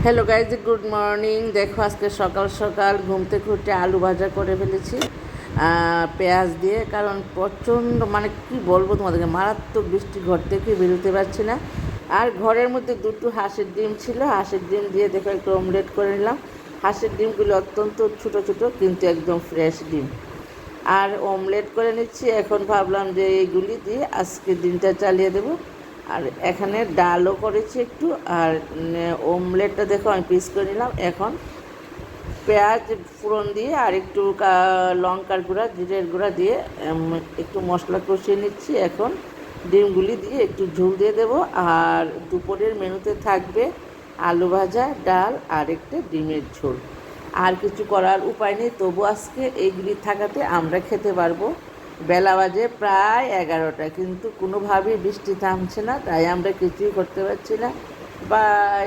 Hello guys, good morning. দেখো আজকে সকাল সকাল ঘুম থেকে উঠে আলু ভাজা করে ফেলেছি পেঁয়াজ দিয়ে। কারণ প্রচণ্ড কি বলবো তোমাদেরকে, মারাত্মক বৃষ্টি, ঘর থেকে বেরোতে পারছি না। আর ঘরের মধ্যে দুটো হাঁসের ডিম ছিল, হাঁসের ডিম দিয়ে দেখো একটু অমলেট করে নিলাম। হাঁসের ডিমগুলো অত্যন্ত ছোটো ছোটো কিন্তু একদম ফ্রেশ ডিম। আর অমলেট করে নিচ্ছি। এখন ভাবলাম যে এইগুলি দিয়ে আজকে দিনটা চালিয়ে দেবো। আর এখানে ডালও করেছি একটু। আর অমলেটটা দেখো আমি পিস করে নিলাম। এখন পেঁয়াজ ফোড়ন দিয়ে আর একটু লঙ্কার গুঁড়া, জিরের গুঁড়া দিয়ে একটু মশলা কষিয়ে নিচ্ছি। এখন ডিমগুলি দিয়ে একটু ঝোল দিয়ে দেবো। আর দুপুরের মেনুতে থাকবে আলু ভাজা, ডাল আর একটা ডিমের ঝোল। আর কিছু করার উপায় নেই, তবু আজকে এইগুলি থাকাতে আমরা খেতে পারবো। বেলা বাজে প্রায় 11টা, কিন্তু কোনোভাবেই বৃষ্টি থামছে না, তাই আমরা কিছুই করতে পারছি না। বাই।